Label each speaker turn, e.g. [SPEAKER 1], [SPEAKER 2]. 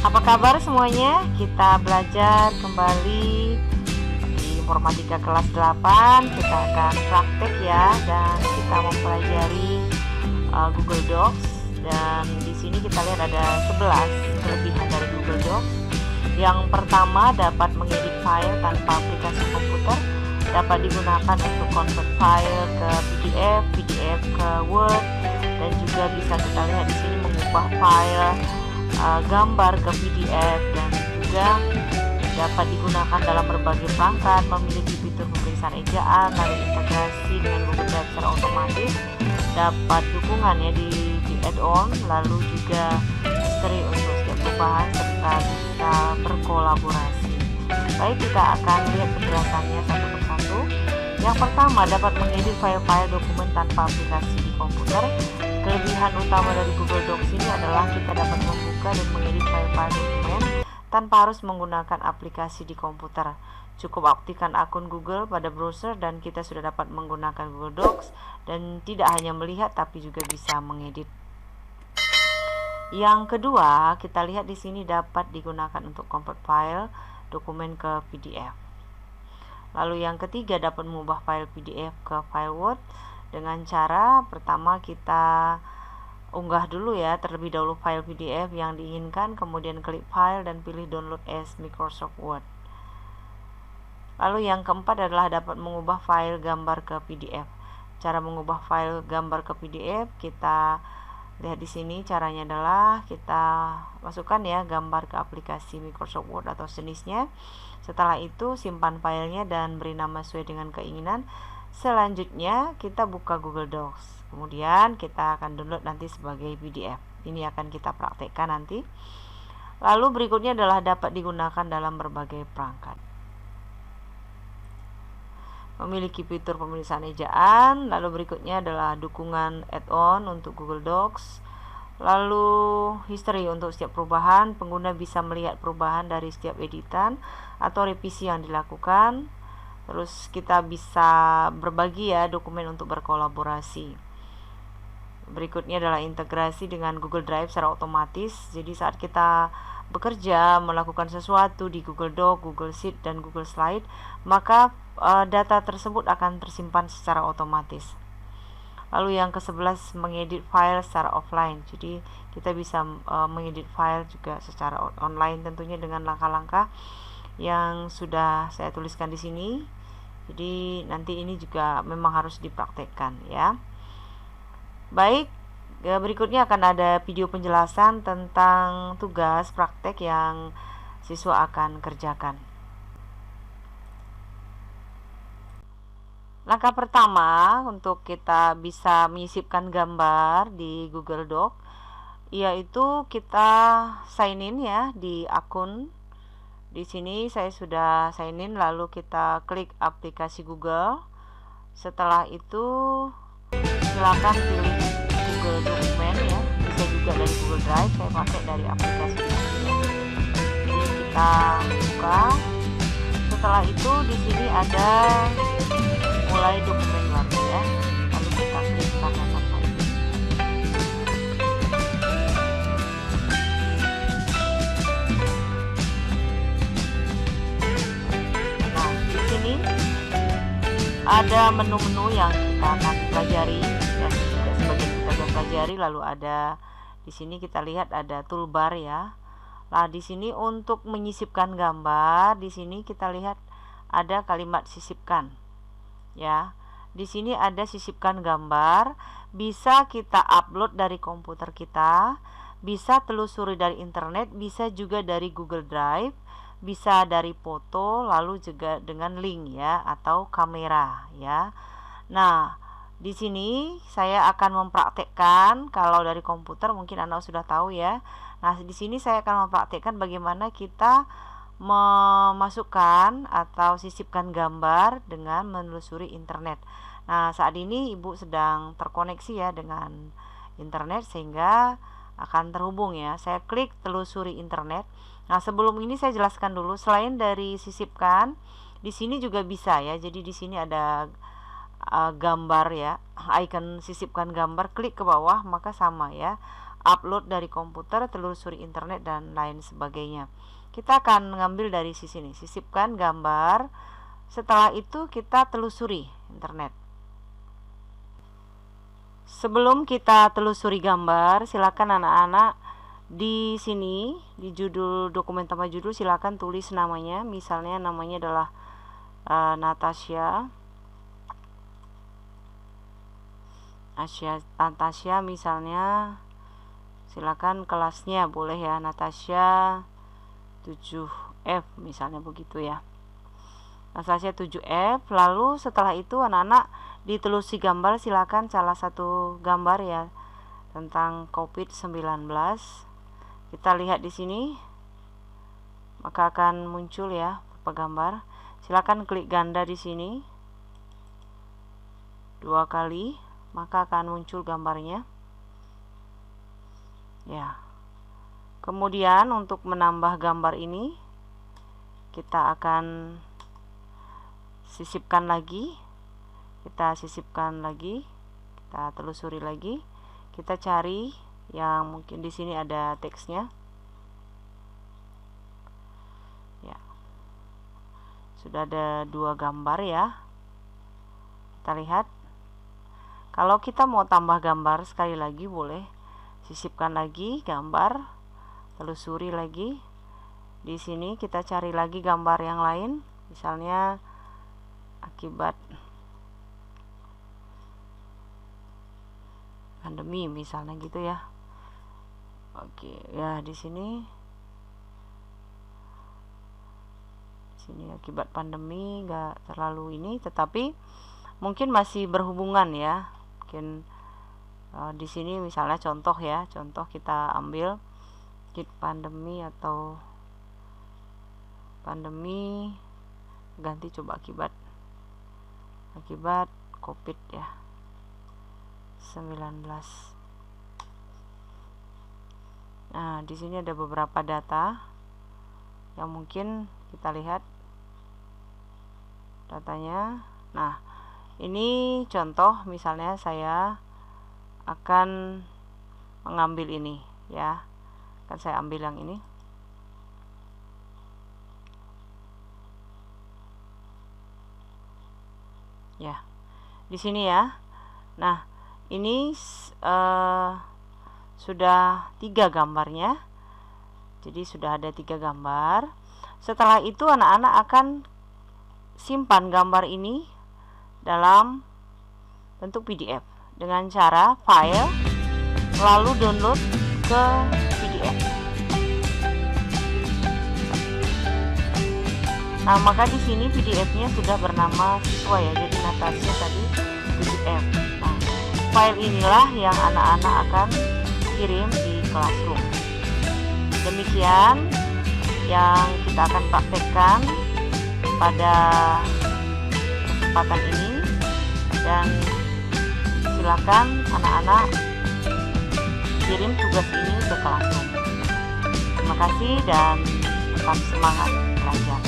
[SPEAKER 1] Apa kabar semuanya? Kita belajar kembali di Informatika kelas 8. Kita akan praktek ya, dan kita mempelajari Google Docs. Dan di sini kita lihat ada 11 kelebihan dari Google Docs. Yang pertama, dapat mengedit file tanpa aplikasi komputer. Dapat digunakan untuk convert file ke PDF, PDF ke Word, dan juga bisa kita lihat di sini mengubah file gambar ke PDF, dan juga dapat digunakan dalam berbagai perangkat, memiliki fitur pemeriksaan ejaan, lalu integrasi dengan Google Drive secara otomatis, dapat dukungannya di add-on, lalu juga history untuk setiap perubahan, serta bisa berkolaborasi. Baik, kita akan lihat penjelasannya satu persatu. Yang pertama, dapat mengedit file-file dokumen tanpa aplikasi di komputer. Kelebihan utama dari Google Docs ini adalah kita dapat membuka dan mengedit file-file dokumen tanpa harus menggunakan aplikasi di komputer. Cukup aktifkan akun Google pada browser dan kita sudah dapat menggunakan Google Docs, dan tidak hanya melihat tapi juga bisa mengedit. Yang kedua, kita lihat di sini dapat digunakan untuk convert file dokumen ke PDF. Lalu yang ketiga, dapat mengubah file PDF ke file Word dengan cara pertama kita unggah dulu ya terlebih dahulu file PDF yang diinginkan, kemudian klik file dan pilih download as Microsoft Word. Lalu yang keempat adalah dapat mengubah file gambar ke PDF. Cara mengubah file gambar ke PDF kita lihat di sini. Caranya adalah kita masukkan ya gambar ke aplikasi Microsoft Word atau sejenisnya. Setelah itu simpan filenya dan beri nama sesuai dengan keinginan. Selanjutnya kita buka Google Docs, kemudian kita akan download nanti sebagai PDF. Ini akan kita praktekkan nanti. Lalu berikutnya adalah dapat digunakan dalam berbagai perangkat. Memiliki fitur pemeriksaan ejaan. Lalu berikutnya adalah dukungan add-on untuk Google Docs. Lalu history untuk setiap perubahan. Pengguna bisa melihat perubahan dari setiap editan atau revisi yang dilakukan. Terus kita bisa berbagi ya dokumen untuk berkolaborasi. Berikutnya adalah integrasi dengan Google Drive secara otomatis. Jadi saat kita bekerja, melakukan sesuatu di Google Doc, Google Sheet, dan Google Slide, maka data tersebut akan tersimpan secara otomatis. Lalu yang ke-11, mengedit file secara offline. Jadi kita bisa mengedit file juga secara online, tentunya dengan langkah-langkah yang sudah saya tuliskan di sini. Jadi nanti ini juga memang harus dipraktekkan ya. Baik, berikutnya akan ada video penjelasan tentang tugas praktek yang siswa akan kerjakan. Langkah pertama untuk kita bisa menyisipkan gambar di Google Doc, yaitu kita sign in ya di akun. Di sini saya sudah sign in, lalu kita klik aplikasi Google. Setelah itu silakan pilih Google Dokumen ya, bisa juga dari Google Drive, saya pakai dari aplikasi ini. Jadi kita buka. Setelah itu di sini ada mulai dokumen baru ya, lalu kita klik tanda sampai. Nah, di sini ada menu-menu yang kita akan pelajari dan juga sebagian kita sudah pelajari. Lalu ada di sini kita lihat ada toolbar ya. Nah, di sini untuk menyisipkan gambar, di sini kita lihat ada kalimat sisipkan. Ya, di sini ada sisipkan gambar, bisa kita upload dari komputer kita, bisa telusuri dari internet, bisa juga dari Google Drive, bisa dari foto, lalu juga dengan link ya atau kamera ya. Nah, di sini saya akan mempraktekkan. Kalau dari komputer mungkin Anda sudah tahu ya. Nah, di sini saya akan mempraktekkan bagaimana kita memasukkan atau sisipkan gambar dengan menelusuri internet. Nah, saat ini Ibu sedang terkoneksi ya dengan internet sehingga akan terhubung ya. Saya klik telusuri internet. Nah, sebelum ini saya jelaskan dulu, selain dari sisipkan, di sini juga bisa ya. Jadi di sini ada gambar ya, icon sisipkan gambar, klik ke bawah maka sama ya. upload dari komputer, telusuri internet, dan lain sebagainya. Kita akan mengambil dari sisi ini, sisipkan gambar. Setelah itu kita telusuri internet. Sebelum kita telusuri gambar, silakan anak-anak di sini, di judul dokumen tanpa judul, silakan tulis namanya. Misalnya namanya adalah Natasha misalnya. Silakan kelasnya boleh ya, Natasha 7F misalnya begitu ya. Natasha 7F. Lalu setelah itu anak-anak ditelusuri gambar, silakan salah satu gambar ya tentang COVID-19. Kita lihat di sini, maka akan muncul ya beberapa gambar. Silakan klik ganda di sini 2 kali, maka akan muncul gambarnya. Ya. Kemudian untuk menambah gambar ini, kita akan sisipkan lagi. Kita telusuri lagi. Kita cari yang mungkin di sini ada teksnya. Ya. Sudah ada 2 gambar ya. Kita lihat. Kalau kita mau tambah gambar sekali lagi boleh. Sisipkan lagi gambar, telusuri lagi. Di sini kita cari lagi gambar yang lain, misalnya akibat pandemi misalnya gitu ya. Oke, ya di sini akibat pandemi enggak terlalu ini, tetapi mungkin masih berhubungan ya. Mungkin di sini misalnya contoh kita ambil pandemi atau pandemi, ganti coba akibat COVID ya 19. Nah, di sini ada beberapa data yang mungkin kita lihat datanya. Nah, ini contoh, misalnya saya akan mengambil ini ya. Kan saya ambil yang ini. Ya. Di sini ya. Nah, ini sudah 3 gambarnya. Jadi sudah ada 3 gambar. Setelah itu anak-anak akan simpan gambar ini dalam bentuk PDF dengan cara file lalu download ke PDF. Nah, maka di sini PDF-nya sudah bernama siswa ya. Jadi Natasha tadi PDF. Nah, file inilah yang anak-anak akan kirim di Classroom. Demikian yang kita akan praktekkan pada kesempatan ini, dan silakan anak-anak kirim tugas ini ke Classroom. Terima kasih dan tetap semangat belajar.